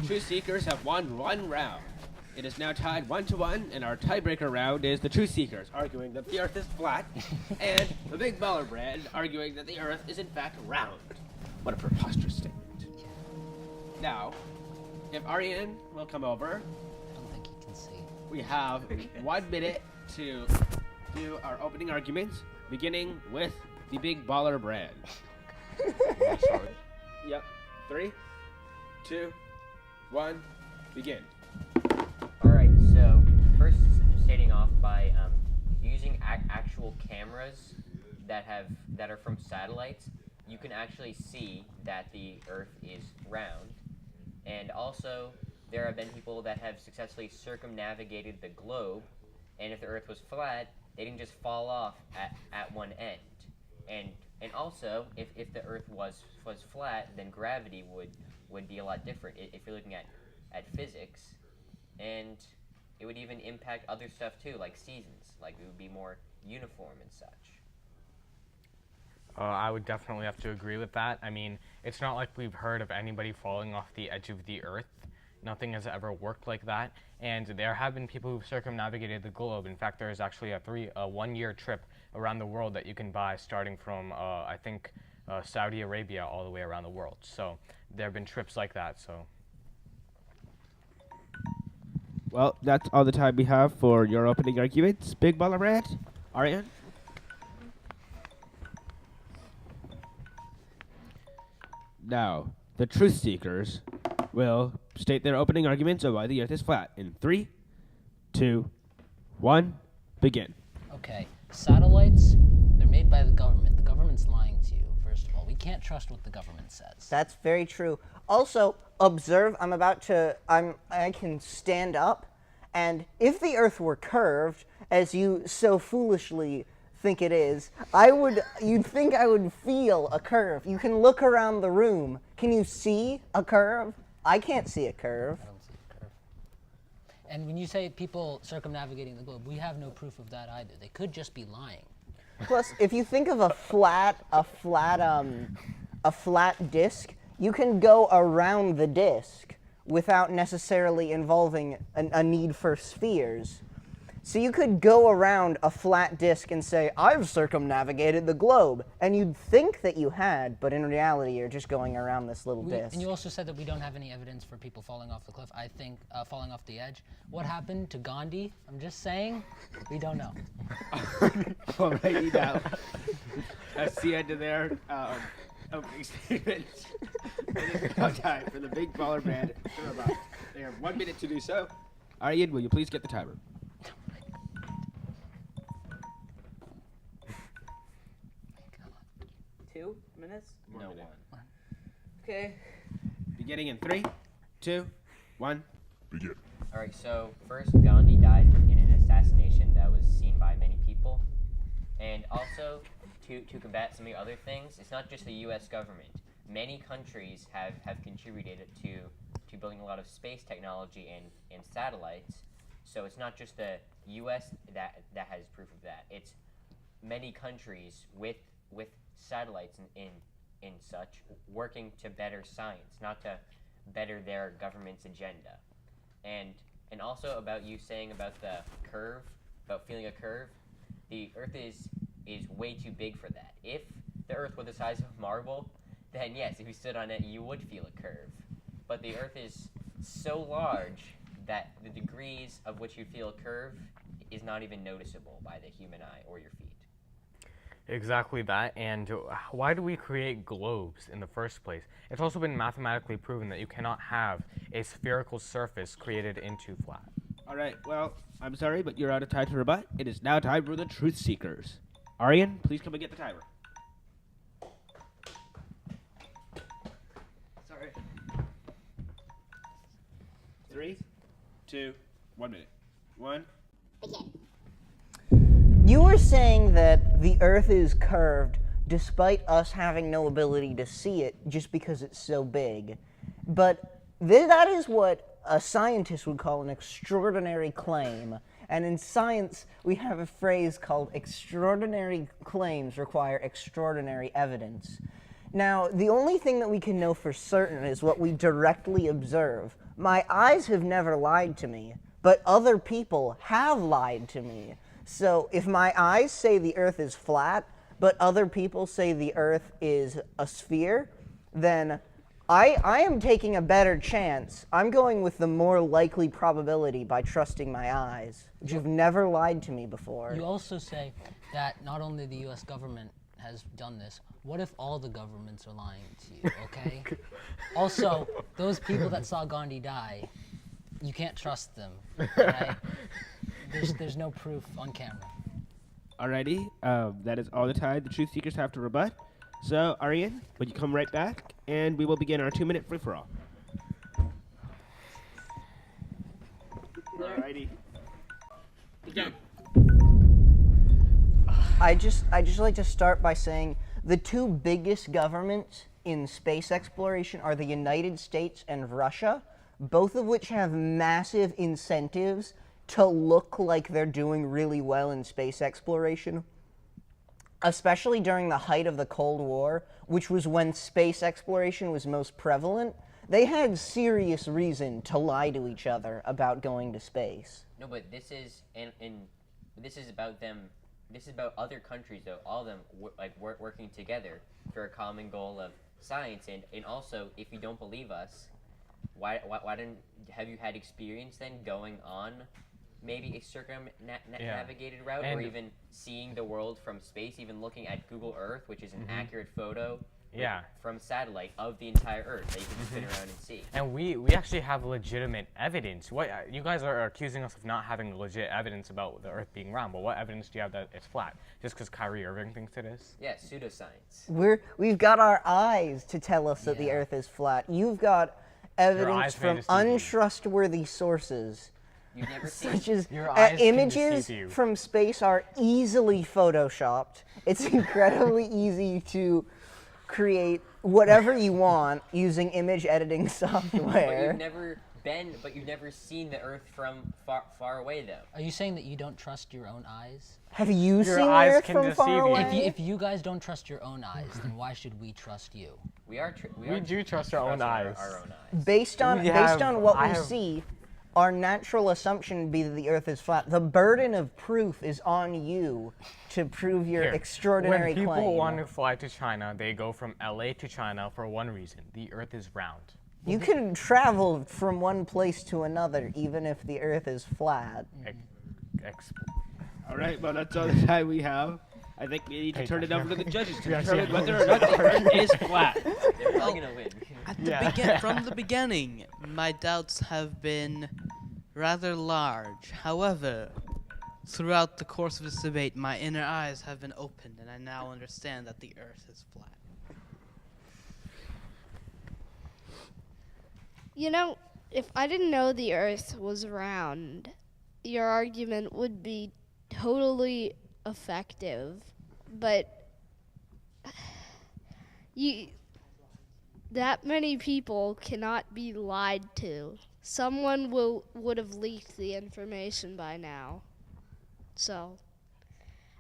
Truth Seekers have won one round. It is now tied 1-1, and our tiebreaker round is the Truth Seekers arguing that the Earth is flat, and the Big Baller Brand arguing that the Earth is in fact round. What a preposterous statement. Now, if Ariane will come over, I don't think he can see. we have 1 minute to do our opening arguments, beginning with the Big Baller Brand. Yep. 3, 2, 1, begin. Alright, so first stating off by using actual cameras that are from satellites, you can actually see that the Earth is round. And also, there have been people that have successfully circumnavigated the globe, and if the Earth was flat, they didn't just fall off at one end. And also, if the Earth was flat, then gravity would be a lot different if you're looking at physics. And it would even impact other stuff too, like seasons. Like it would be more uniform and such. I would definitely have to agree with that. I mean, it's not like we've heard of anybody falling off the edge of the Earth. Nothing has ever worked like that. And there have been people who've circumnavigated the globe. In fact, there is actually a 1-year trip around the world that you can buy starting from, I think, Saudi Arabia all the way around the world. So there have been trips like that. So. Well, that's all the time we have for your opening arguments. Big Baller Brand, Ariane? Now, the Truth Seekers will state their opening arguments of why the Earth is flat in 3, 2, 1, begin. Okay, satellites, they're made by the government. The government's lying to you, first of all. We can't trust what the government says. That's very true. Also, observe, I can stand up, and if the Earth were curved, as you so foolishly think it is, you'd think I would feel a curve. You can look around the room. Can you see a curve? I can't see a curve. I don't see a curve. And when you say people circumnavigating the globe, we have no proof of that either. They could just be lying. Plus, if you think of a flat disc, you can go around the disc without necessarily involving a need for spheres. So you could go around a flat disc and say, I've circumnavigated the globe. And you'd think that you had, but in reality, you're just going around this little disc. And you also said that we don't have any evidence for people falling off the cliff. I think falling off the edge. What happened to Gandhi? I'm just saying, we don't know. Alrighty now. That's the end of their opening statements. It is now time for the Big Baller Brand to remark. They have 1 minute to do so. Ariane, will you please get the timer? 2 minutes? No one. Okay. Beginning in 3, 2, 1. Begin. Alright, so first Gandhi died in an assassination that was seen by many people. And also, to combat some of the other things, it's not just the US government. Many countries have contributed to building a lot of space technology and satellites. So it's not just the US that has proof of that. It's many countries with satellites and such working to better science, not to better their government's agenda. And also about you saying about the curve, about feeling a curve, the Earth is way too big for that. If the Earth were the size of marble, then yes, if you stood on it, you would feel a curve. But the Earth is so large that the degrees of which you feel a curve is not even noticeable by the human eye or your feet. Exactly that, and why do we create globes in the first place? It's also been mathematically proven that you cannot have a spherical surface created into flat. Alright, well, I'm sorry, but you're out of time to rebut. It is now time for the Truth Seekers. Ariane, please come and get the timer. Sorry. 3, 2, 1 minute. 1. Begin. You were saying that the Earth is curved despite us having no ability to see it just because it's so big. But that is what a scientist would call an extraordinary claim. And in science, we have a phrase called extraordinary claims require extraordinary evidence. Now, the only thing that we can know for certain is what we directly observe. My eyes have never lied to me, but other people have lied to me. So if my eyes say the Earth is flat, but other people say the Earth is a sphere, then I am taking a better chance. I'm going with the more likely probability by trusting my eyes, which have never lied to me before. You also say that not only the U.S. government has done this, what if all the governments are lying to you, okay? Also, those people that saw Gandhi die, you can't trust them, right? There's no proof on camera. Alrighty, that is all the time the truth seekers have to rebut. So, Arian, would you come right back, and we will begin our 2-minute free-for-all. Alrighty. Begin. I just like to start by saying the two biggest governments in space exploration are the United States and Russia, both of which have massive incentives to look like they're doing really well in space exploration, especially during the height of the Cold War, which was when space exploration was most prevalent. They had serious reason to lie to each other about going to space. No, but this is this is about them. This is about other countries, though. All of them working together for a common goal of science, and also, if you don't believe us, why didn't have you had experience then going on maybe a circumnavigated route, or even seeing the world from space, even looking at Google Earth, which is an accurate photo from satellite of the entire Earth that you can spin around and see. And we actually have legitimate evidence. What you guys are accusing us of not having legit evidence about the Earth being round, but what evidence do you have that it's flat? Just because Kyrie Irving thinks it is? Yeah, pseudoscience. We've got our eyes to tell us that the Earth is flat. You've got evidence from untrustworthy sources. You've never seen Such as Your eyes can images deceive you. from space are easily photoshopped. It's incredibly easy to create whatever you want using image editing software. But you've never seen the Earth from far away, though. Are you saying that you don't trust your own eyes? Have you seen the eyes Earth can from deceive far you. away? If you guys don't trust your own eyes, then why should we trust you? We do trust our own eyes. Our own eyes. Based on what we see, our natural assumption would be that the Earth is flat. The burden of proof is on you to prove your extraordinary When people claim. want to fly to China, they go from LA to China for one reason: the Earth is round. You can travel from one place to another, even if the Earth is flat. Alright, well, that's all the time we have. I think we need to turn it over to the judges to determine whether or not the Earth is flat. They're probably gonna win. From the beginning, my doubts have been rather large. However, throughout the course of this debate, my inner eyes have been opened, and I now understand that the Earth is flat. You know, if I didn't know the Earth was round, your argument would be totally effective. But that many people cannot be lied to. Someone would have leaked the information by now. So,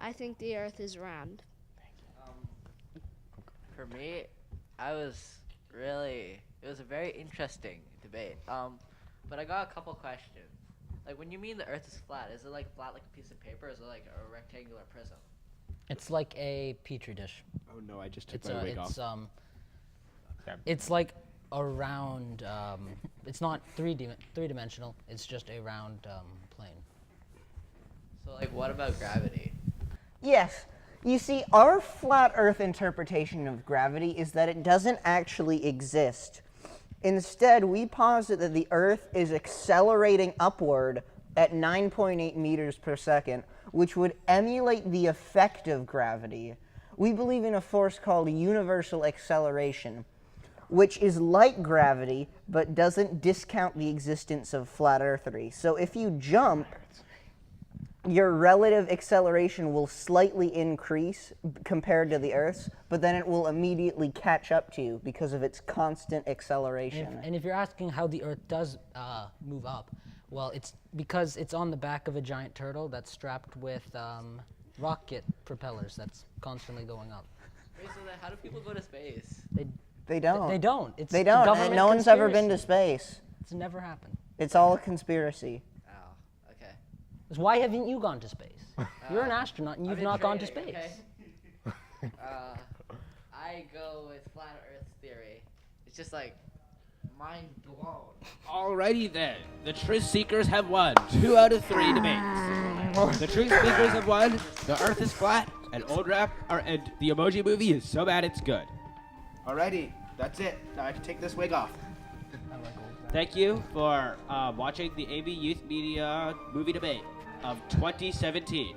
I think the Earth is round. For me, it was a very interesting debate. But I got a couple questions. Like, when you mean the Earth is flat, is it like flat like a piece of paper, or is it like a rectangular prism? It's like a petri dish. Oh no, I just took my wig off. It's like a round. It's not three-dimensional. It's just a round plane. So, like, what about gravity? Yes. You see, our flat Earth interpretation of gravity is that it doesn't actually exist. Instead, we posit that the Earth is accelerating upward at 9.8 meters per second, which would emulate the effect of gravity. We believe in a force called universal acceleration, which is like gravity, but doesn't discount the existence of flat earthery. So if you jump, your relative acceleration will slightly increase compared to the Earth's, but then it will immediately catch up to you because of its constant acceleration. And if you're asking how the Earth does move up, well, it's because it's on the back of a giant turtle that's strapped with rocket propellers that's constantly going up. Wait, so then how do people go to space? They don't. They don't. It's They a don't. And government no one's ever been to conspiracy. space. It's never happened. It's all a conspiracy. Oh, okay. 'Cause why haven't you gone to space? You're an astronaut and I've you've been not gone to training, space. okay? I go with flat Earth theory. It's just like mind blown. Alrighty then, the truth seekers have won 2 out of 3 debates. The truth seekers have won. The Earth is flat, and and the Emoji Movie is so bad it's good. Alrighty, that's it. Now I can take this wig off. Thank you for watching the AV Youth Media Movie Debate of 2017.